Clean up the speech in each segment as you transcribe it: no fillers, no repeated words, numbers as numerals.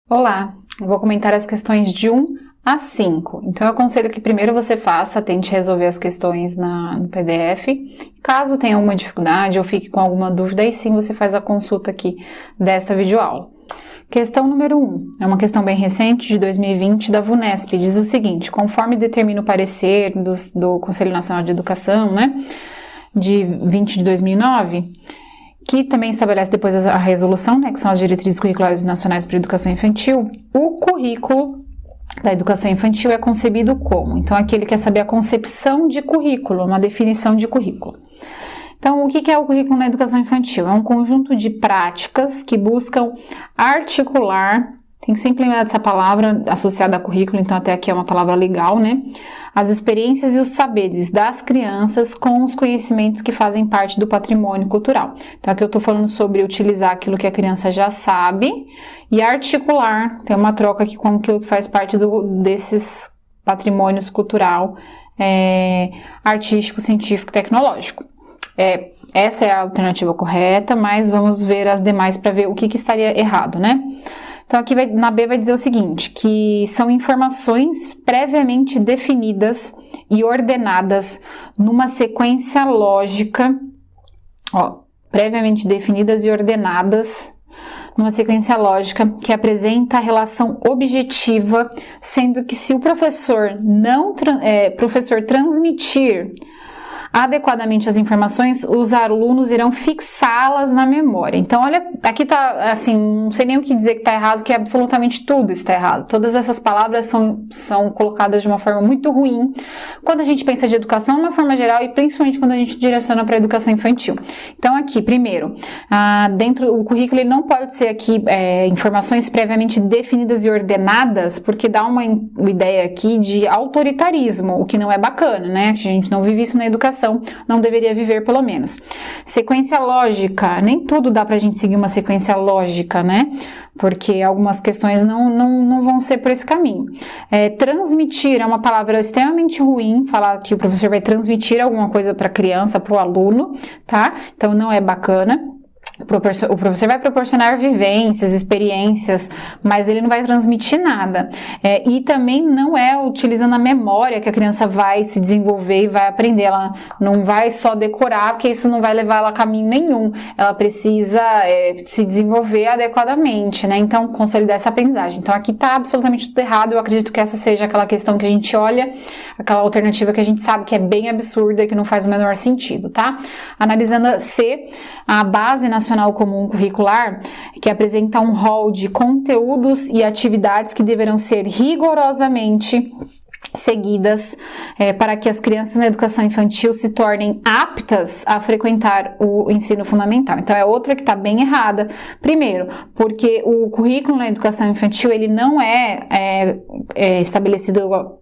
Olá, eu vou comentar as questões de 1 a 5. Então eu aconselho que primeiro você tente resolver as questões no PDF. Caso tenha alguma dificuldade ou fique com alguma dúvida, aí sim você faz a consulta aqui desta videoaula. Questão número 1, é uma questão bem recente, de 2020, da VUNESP, diz o seguinte: conforme determina o parecer do Conselho Nacional de Educação, de 20 de 2009, que também estabelece depois a resolução, que são as diretrizes curriculares nacionais para a educação infantil, o currículo da educação infantil é concebido como? Então, aqui ele quer saber a concepção de currículo, uma definição de currículo. Então, o que é o currículo na educação infantil? É um conjunto de práticas que buscam articular, tem que sempre lembrar dessa palavra associada a currículo, então até aqui é uma palavra legal, as experiências e os saberes das crianças com os conhecimentos que fazem parte do patrimônio cultural. Então aqui eu estou falando sobre utilizar aquilo que a criança já sabe e articular, tem uma troca aqui com aquilo que faz parte desses patrimônios cultural, artístico, científico e tecnológico. Essa é a alternativa correta, mas vamos ver as demais para ver o que estaria errado, Então, aqui na B vai dizer o seguinte, que são informações previamente definidas e ordenadas numa sequência lógica, previamente definidas e ordenadas numa sequência lógica que apresenta a relação objetiva, sendo que se o professor transmitir adequadamente as informações, os alunos irão fixá-las na memória. Então, olha, aqui tá assim, não sei nem o que dizer que tá errado, que absolutamente tudo está errado. Todas essas palavras são colocadas de uma forma muito ruim quando a gente pensa de educação de uma forma geral e principalmente quando a gente direciona para a educação infantil. Então, aqui, primeiro, dentro do currículo ele não pode ser aqui informações previamente definidas e ordenadas, porque dá uma ideia aqui de autoritarismo, o que não é bacana, A gente não vive isso na educação, não deveria viver pelo menos. Sequência lógica, nem tudo dá pra gente seguir uma sequência lógica, Porque algumas questões não vão ser por esse caminho. Transmitir é uma palavra extremamente ruim, falar que o professor vai transmitir alguma coisa para a criança, para o aluno, tá? Então não é bacana. O professor vai proporcionar vivências, experiências, mas ele não vai transmitir nada. E também não é utilizando a memória que a criança vai se desenvolver e vai aprender. Ela não vai só decorar, porque isso não vai levar ela a caminho nenhum. Ela precisa se desenvolver adequadamente, Então, consolidar essa aprendizagem. Então, aqui tá absolutamente tudo errado. Eu acredito que essa seja aquela questão que a gente olha, aquela alternativa que a gente sabe que é bem absurda e que não faz o menor sentido, tá? Analisando a C, a Base Nacional Comum Curricular, que apresenta um rol de conteúdos e atividades que deverão ser rigorosamente seguidas para que as crianças na educação infantil se tornem aptas a frequentar o ensino fundamental. Então, é outra que está bem errada. Primeiro, porque o currículo na educação infantil, ele não é estabelecido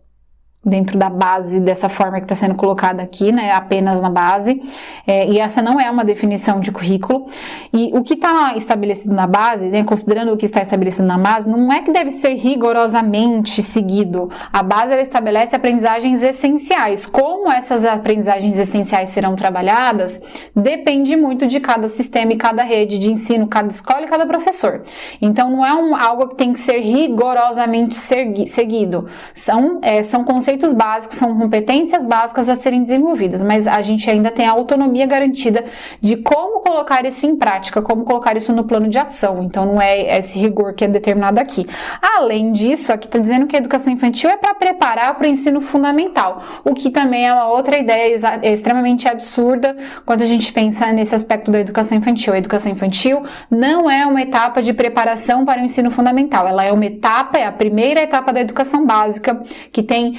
dentro da base dessa forma que está sendo colocada aqui, apenas na base, e essa não é uma definição de currículo, e o que está estabelecido na base, considerando o que está estabelecido na base, não é que deve ser rigorosamente seguido. A base, ela estabelece aprendizagens essenciais. Como essas aprendizagens essenciais serão trabalhadas, depende muito de cada sistema e cada rede de ensino, cada escola e cada professor. Então, não é algo que tem que ser rigorosamente seguido. São conceitos básicos, são competências básicas a serem desenvolvidas, mas a gente ainda tem a autonomia garantida de como colocar isso em prática, como colocar isso no plano de ação. Então, não é esse rigor que é determinado aqui. Além disso, aqui está dizendo que a educação infantil é para preparar para o ensino fundamental, o que também é uma outra ideia extremamente absurda quando a gente pensa nesse aspecto da educação infantil. A educação infantil não é uma etapa de preparação para o ensino fundamental, ela é uma etapa, é a primeira etapa da educação básica, que tem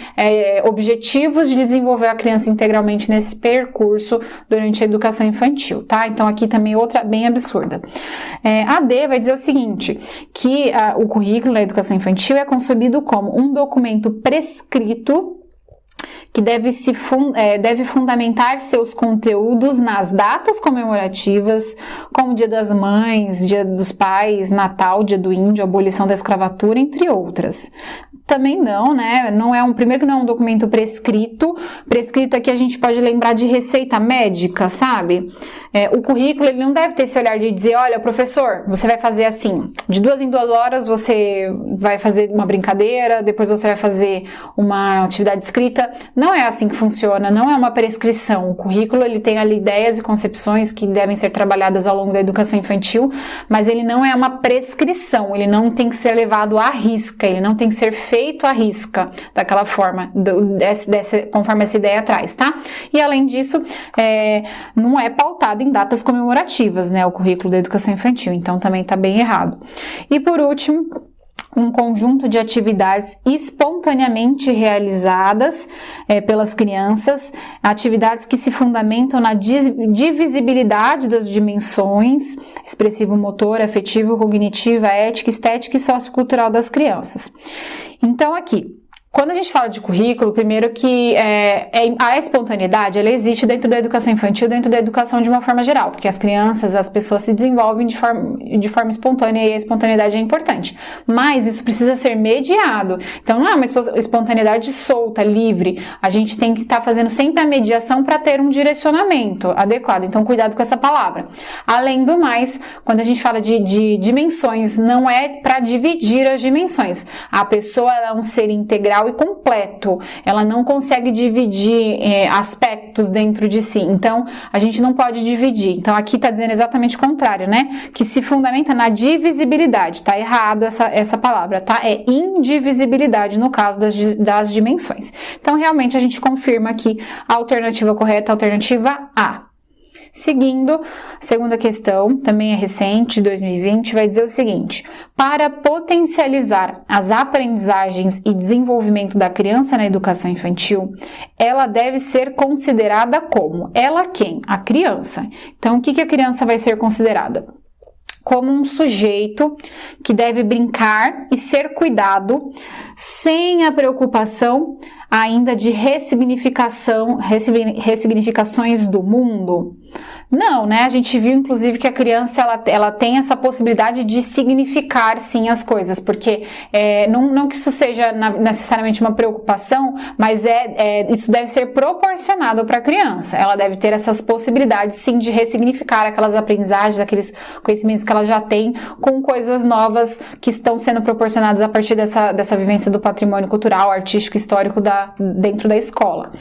objetivos de desenvolver a criança integralmente nesse percurso durante a educação infantil, tá? Então, aqui também outra bem absurda. A D vai dizer o seguinte, que o currículo da educação infantil é concebido como um documento prescrito que deve fundamentar seus conteúdos nas datas comemorativas, como Dia das Mães, Dia dos Pais, Natal, Dia do Índio, abolição da escravatura, entre outras. Também não, né? Primeiro que não é um documento prescrito. Prescrito aqui a gente pode lembrar de receita médica, sabe? O currículo, ele não deve ter esse olhar de dizer, olha, professor, você vai fazer assim, de 2 em 2 horas você vai fazer uma brincadeira, depois você vai fazer uma atividade escrita. Não é assim que funciona, não é uma prescrição. O currículo, ele tem ali ideias e concepções que devem ser trabalhadas ao longo da educação infantil, mas ele não é uma prescrição, ele não tem que ser levado à risca, ele não tem que ser feito à risca, daquela forma, conforme essa ideia traz, tá? E além disso, não é pautado em datas comemorativas, né, o currículo da educação infantil, então também tá bem errado. E por último, um conjunto de atividades espontaneamente realizadas pelas crianças, atividades que se fundamentam na divisibilidade das dimensões expressivo motor, afetivo, cognitiva, ética, estética e sociocultural das crianças. Então aqui, quando a gente fala de currículo, primeiro que a espontaneidade, ela existe dentro da educação infantil, dentro da educação de uma forma geral, porque as crianças, as pessoas se desenvolvem de forma espontânea e a espontaneidade é importante. Mas isso precisa ser mediado. Então não é uma espontaneidade solta, livre. A gente tem que estar fazendo sempre a mediação para ter um direcionamento adequado. Então cuidado com essa palavra. Além do mais, quando a gente fala de dimensões, não é para dividir as dimensões. A pessoa é um ser integral e completo, ela não consegue dividir aspectos dentro de si, então a gente não pode dividir. Então aqui tá dizendo exatamente o contrário, né? Que se fundamenta na divisibilidade, tá errado essa palavra, tá? É indivisibilidade no caso das dimensões. Então realmente a gente confirma aqui a alternativa correta, a alternativa A. Seguindo, segunda questão, também é recente, de 2020, vai dizer o seguinte: para potencializar as aprendizagens e desenvolvimento da criança na educação infantil, ela deve ser considerada como? Ela quem? A criança. Então, o que a criança vai ser considerada? Como um sujeito que deve brincar e ser cuidado sem a preocupação ainda de ressignificações do mundo. Não, né? A gente viu, inclusive, que a criança, ela tem essa possibilidade de significar, sim, as coisas, porque não que isso seja necessariamente uma preocupação, mas isso deve ser proporcionado para a criança. Ela deve ter essas possibilidades, sim, de ressignificar aquelas aprendizagens, aqueles conhecimentos que ela já tem, com coisas novas que estão sendo proporcionadas a partir dessa vivência do patrimônio cultural, artístico, histórico dentro da escola.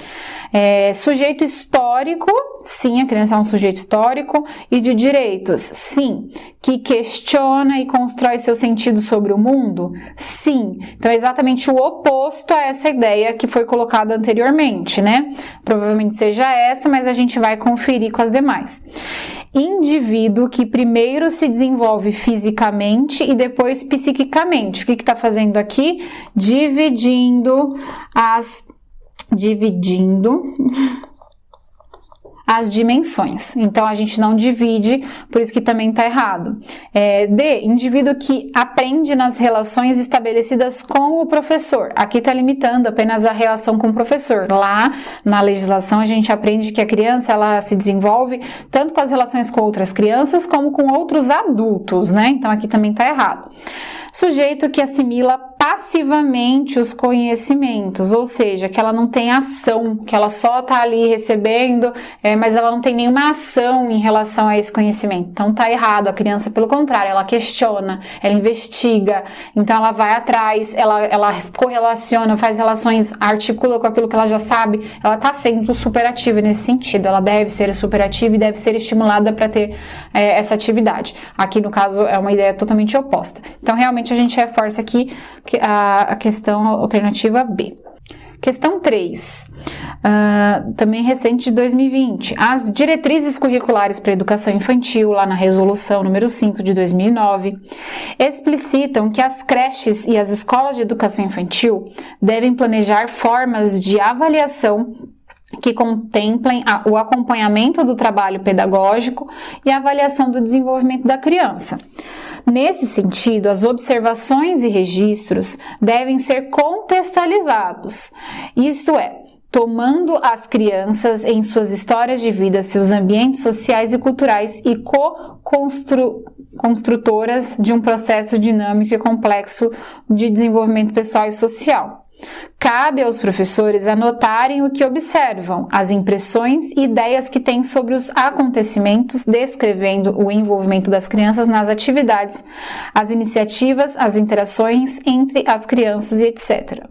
Sujeito histórico, sim, a criança é um sujeito histórico, e de direitos, sim, que questiona e constrói seu sentido sobre o mundo, sim. Então é exatamente o oposto a essa ideia que foi colocada anteriormente, né? Provavelmente seja essa, mas a gente vai conferir com as demais. Indivíduo que primeiro se desenvolve fisicamente e depois psiquicamente. O que está fazendo aqui? Dividindo as dimensões. Então, a gente não divide, por isso que também está errado. D, indivíduo que aprende nas relações estabelecidas com o professor. Aqui está limitando apenas a relação com o professor. Lá, na legislação, a gente aprende que a criança, ela se desenvolve tanto com as relações com outras crianças, como com outros adultos, né? Então, aqui também está errado. Sujeito que assimila passivamente os conhecimentos, ou seja, que ela não tem ação, que ela só está ali recebendo, mas ela não tem nenhuma ação em relação a esse conhecimento. Então tá errado, a criança, pelo contrário, ela questiona, ela investiga, então ela vai atrás, ela correlaciona, faz relações, articula com aquilo que ela já sabe, ela está sendo superativa nesse sentido, ela deve ser superativa e deve ser estimulada para ter essa atividade. Aqui, no caso, é uma ideia totalmente oposta. Então, realmente, a gente reforça aqui a questão alternativa B. Questão 3, também recente de 2020. As diretrizes curriculares para a educação infantil, lá na resolução número 5 de 2009, explicitam que as creches e as escolas de educação infantil devem planejar formas de avaliação que contemplem o acompanhamento do trabalho pedagógico e a avaliação do desenvolvimento da criança. Nesse sentido, as observações e registros devem ser contextualizados, isto é, tomando as crianças em suas histórias de vida, seus ambientes sociais e culturais e construtoras de um processo dinâmico e complexo de desenvolvimento pessoal e social. Cabe aos professores anotarem o que observam, as impressões e ideias que têm sobre os acontecimentos, descrevendo o envolvimento das crianças nas atividades, as iniciativas, as interações entre as crianças e etc.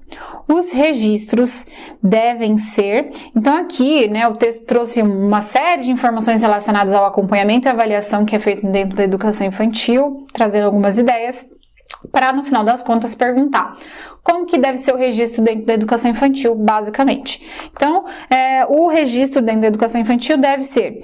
Os registros devem ser... Então aqui, né, o texto trouxe uma série de informações relacionadas ao acompanhamento e avaliação que é feito dentro da educação infantil, trazendo algumas ideias, para no final das contas perguntar como que deve ser o registro dentro da educação infantil, basicamente. Então, o registro dentro da educação infantil deve ser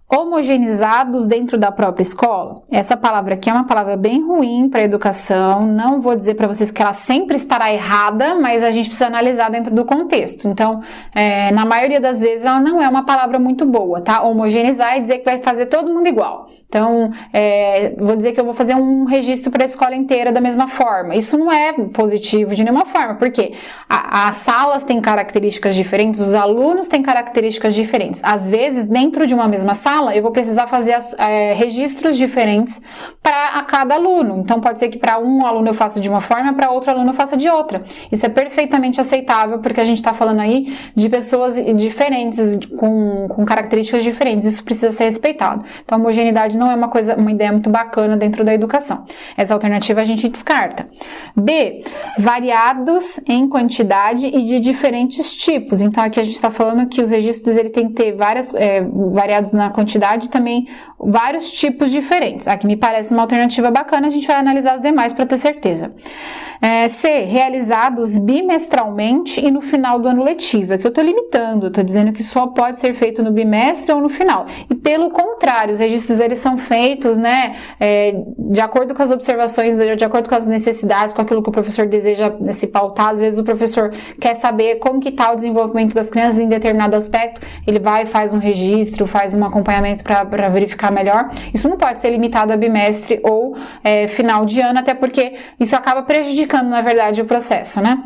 homogeneizados dentro da própria escola. Essa palavra aqui é uma palavra bem ruim para a educação, não vou dizer para vocês que ela sempre estará errada, mas a gente precisa analisar dentro do contexto. Então, na maioria das vezes ela não é uma palavra muito boa, tá? Homogeneizar e dizer que vai fazer todo mundo igual. Então, vou dizer que eu vou fazer um registro para a escola inteira da mesma forma. Isso não é positivo de nenhuma forma, porque as salas têm características diferentes, os alunos têm características diferentes. Às vezes, dentro de uma mesma sala, eu vou precisar fazer registros diferentes para cada aluno. Então, pode ser que para um aluno eu faça de uma forma, para outro aluno eu faça de outra. Isso é perfeitamente aceitável, porque a gente está falando aí de pessoas diferentes, com características diferentes. Isso precisa ser respeitado. Então, a homogeneidade não é uma ideia muito bacana dentro da educação. Essa alternativa a gente descarta. B, variados em quantidade e de diferentes tipos. Então, aqui a gente está falando que os registros eles têm que ter variados na quantidade e também vários tipos diferentes. Aqui me parece uma alternativa bacana, a gente vai analisar as demais para ter certeza. C, realizados bimestralmente e no final do ano letivo. Aqui eu estou limitando, eu estou dizendo que só pode ser feito no bimestre ou no final. E pelo contrário, os registros eles são feitos, né, de acordo com as observações, de acordo com as necessidades, com aquilo que o professor deseja se pautar. Às vezes o professor quer saber como que está o desenvolvimento das crianças em determinado aspecto, ele vai e faz um registro, faz um acompanhamento para verificar melhor. Isso não pode ser limitado a bimestre ou final de ano, até porque isso acaba prejudicando, na verdade, o processo, né?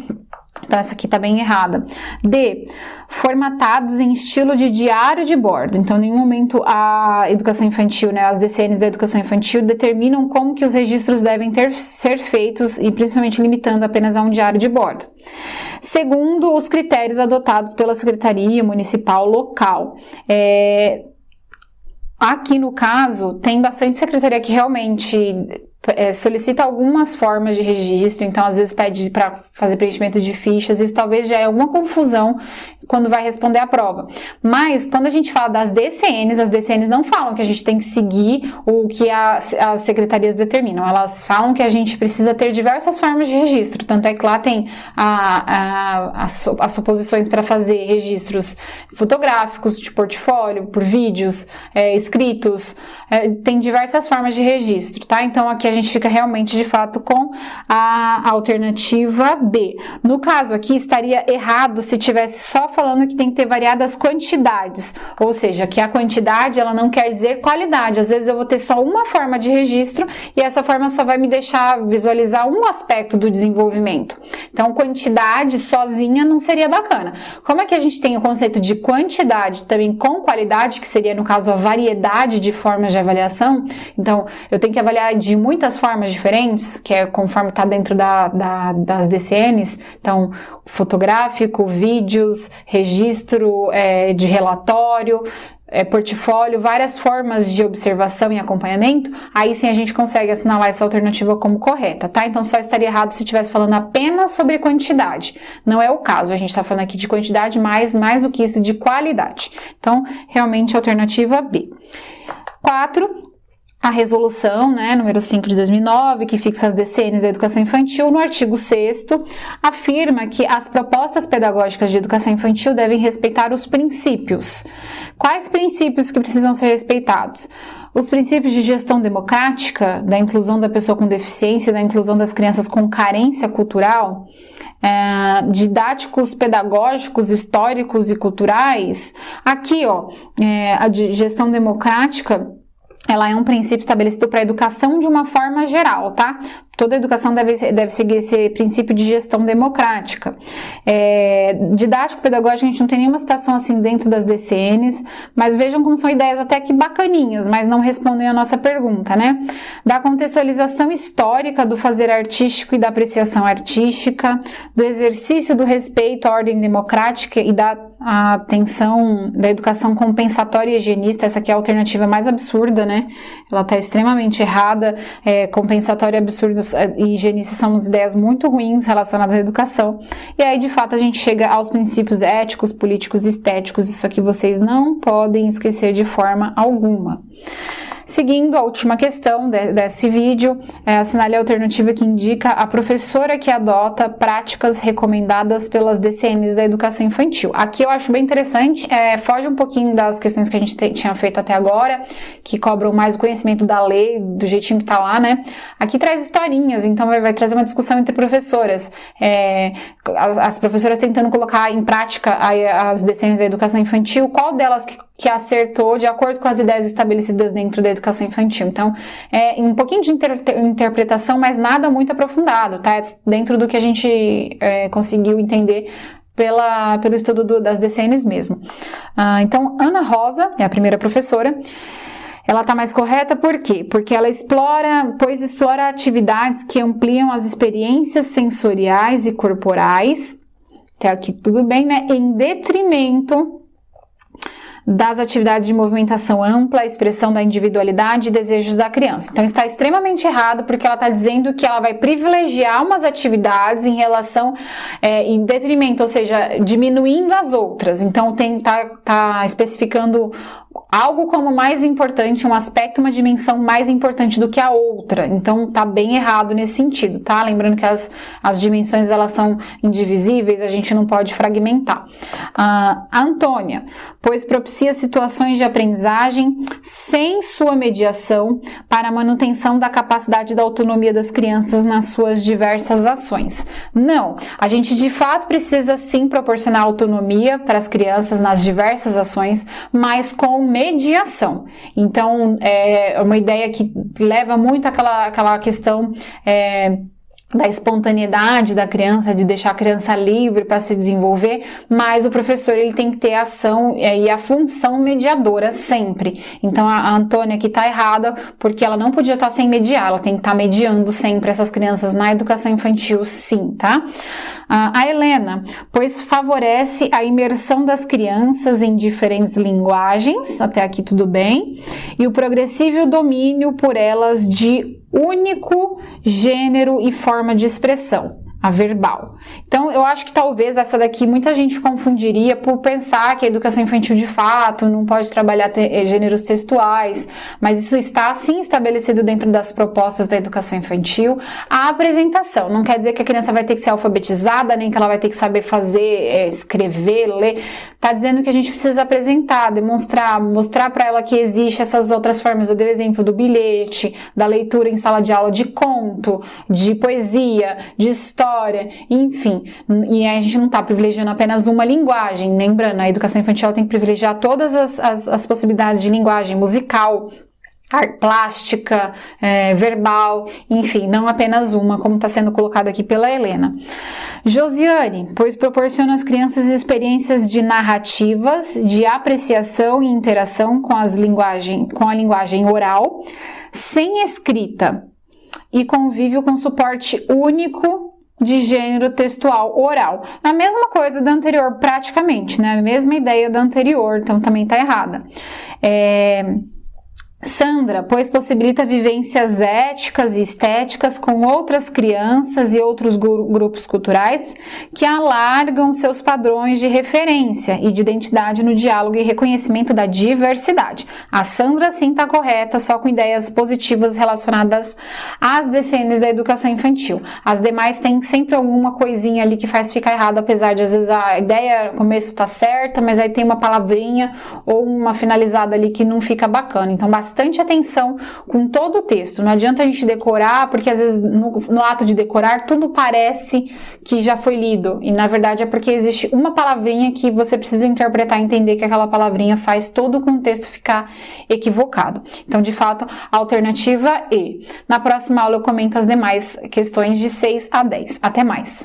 Então, essa aqui tá bem errada. D, formatados em estilo de diário de bordo. Então, em nenhum momento a educação infantil, né, as DCNs da educação infantil determinam como que os registros devem ser feitos e principalmente limitando apenas a um diário de bordo. Segundo, os critérios adotados pela Secretaria Municipal local. Aqui no caso, tem bastante secretaria que realmente solicita algumas formas de registro, então às vezes pede para fazer preenchimento de fichas, isso talvez gere alguma confusão quando vai responder a prova. Mas quando a gente fala das DCNs, as DCNs não falam que a gente tem que seguir o que as secretarias determinam, elas falam que a gente precisa ter diversas formas de registro, tanto é que lá tem as suposições para fazer registros fotográficos, de portfólio, por vídeos, escritos, tem diversas formas de registro, tá? Então aqui a gente fica realmente, de fato, com a alternativa B. No caso aqui, estaria errado se tivesse só falando que tem que ter variadas quantidades, ou seja, que a quantidade, ela não quer dizer qualidade. Às vezes eu vou ter só uma forma de registro e essa forma só vai me deixar visualizar um aspecto do desenvolvimento. Então, quantidade sozinha não seria bacana. Como é que a gente tem o conceito de quantidade também com qualidade, que seria, no caso, a variedade de formas de avaliação? Então, eu tenho que avaliar de muitas formas diferentes, que é conforme está dentro das DCNs, então fotográfico, vídeos, registro de relatório, portfólio, várias formas de observação e acompanhamento, aí sim a gente consegue assinalar essa alternativa como correta, tá? Então só estaria errado se estivesse falando apenas sobre quantidade, não é o caso, a gente está falando aqui de quantidade, mais do que isso de qualidade. Então, realmente, alternativa B. 4. A resolução, né, número 5 de 2009, que fixa as DCNs da educação infantil, no artigo 6º, afirma que as propostas pedagógicas de educação infantil devem respeitar os princípios. Quais princípios que precisam ser respeitados? Os princípios de gestão democrática, da inclusão da pessoa com deficiência, da inclusão das crianças com carência cultural, didáticos, pedagógicos, históricos e culturais. Aqui, a de gestão democrática, ela é um princípio estabelecido para a educação de uma forma geral, tá? toda educação deve seguir esse princípio de gestão democrática. Didático-pedagógico, a gente não tem nenhuma citação assim dentro das DCNs, mas vejam como são ideias até que bacaninhas, mas não respondem a nossa pergunta, né? Da contextualização histórica do fazer artístico e da apreciação artística, do exercício do respeito à ordem democrática e da atenção da educação compensatória e higienista. Essa aqui é a alternativa mais absurda, né? Ela está extremamente errada. Compensatória, absurdo e higienista são ideias muito ruins relacionadas à educação. E aí, de fato, a gente chega aos princípios éticos, políticos e estéticos. Isso aqui vocês não podem esquecer de forma alguma. Seguindo a última questão desse vídeo, assinale a alternativa que indica a professora que adota práticas recomendadas pelas DCNs da educação infantil. Aqui eu acho bem interessante, foge um pouquinho das questões que a gente tinha feito até agora, que cobram mais o conhecimento da lei, do jeitinho que tá lá, né? Aqui traz historinhas, então vai trazer uma discussão entre professoras. As professoras tentando colocar em prática as DCNs da educação infantil, qual delas que acertou de acordo com as ideias estabelecidas dentro da educação infantil. Então, um pouquinho de interpretação, mas nada muito aprofundado, tá? Dentro do que a gente conseguiu entender pelo estudo das DCNs mesmo. Então, Ana Rosa é a primeira professora. Ela está mais correta por quê? Porque ela explora atividades que ampliam as experiências sensoriais e corporais, até aqui tudo bem, né? Em detrimento das atividades de movimentação ampla, expressão da individualidade e desejos da criança. Então, está extremamente errado, porque ela está dizendo que ela vai privilegiar umas atividades em relação, em detrimento, ou seja, diminuindo as outras. Então, tá especificando algo como mais importante, um aspecto, uma dimensão mais importante do que a outra. Então, tá bem errado nesse sentido, tá? Lembrando que as dimensões, elas são indivisíveis, a gente não pode fragmentar. Antônia, pois propicia situações de aprendizagem sem sua mediação para a manutenção da capacidade da autonomia das crianças nas suas diversas ações. Não, a gente de fato precisa sim proporcionar autonomia para as crianças nas diversas ações, mas com mediação. Então, é uma ideia que leva muito àquela questão da espontaneidade da criança, de deixar a criança livre para se desenvolver, mas o professor ele tem que ter a ação e a função mediadora sempre. Então a Antônia aqui está errada, porque ela não podia estar sem mediar, ela tem que estar mediando sempre essas crianças na educação infantil, sim, tá? A Helena, pois favorece a imersão das crianças em diferentes linguagens, até aqui tudo bem, e o progressivo domínio por elas de único gênero e forma de expressão, a verbal. Então, eu acho que talvez essa daqui muita gente confundiria por pensar que a educação infantil de fato não pode trabalhar gêneros textuais, mas isso está sim estabelecido dentro das propostas da educação infantil. A apresentação não quer dizer que a criança vai ter que ser alfabetizada, nem que ela vai ter que saber fazer, escrever, ler. Tá dizendo que a gente precisa apresentar, demonstrar, mostrar para ela que existe essas outras formas. Eu dei o exemplo do bilhete, da leitura em sala de aula, de conto, de poesia, de história, enfim, e a gente não está privilegiando apenas uma linguagem. Lembrando, a educação infantil ela tem que privilegiar todas as possibilidades de linguagem musical, plástica, verbal, enfim, não apenas uma, como está sendo colocado aqui pela Helena. Josiane, pois proporciona às crianças experiências de narrativas, de apreciação e interação com a linguagem oral, sem escrita, e convívio com suporte único de gênero textual oral. A mesma coisa da anterior, praticamente, né? A mesma ideia da anterior, então também tá errada. Sandra, pois possibilita vivências éticas e estéticas com outras crianças e outros grupos culturais que alargam seus padrões de referência e de identidade no diálogo e reconhecimento da diversidade. A Sandra sim está correta, só com ideias positivas relacionadas às DCNs da educação infantil. As demais têm sempre alguma coisinha ali que faz ficar errado, apesar de às vezes a ideia no começo tá certa, mas aí tem uma palavrinha ou uma finalizada ali que não fica bacana. Então, bastante bastante atenção com todo o texto. Não adianta a gente decorar, porque às vezes no ato de decorar tudo parece que já foi lido, e na verdade é porque existe uma palavrinha que você precisa interpretar e entender que aquela palavrinha faz todo o contexto ficar equivocado. Então, de fato, a alternativa E. Na próxima aula eu comento as demais questões de 6 a 10. Até mais!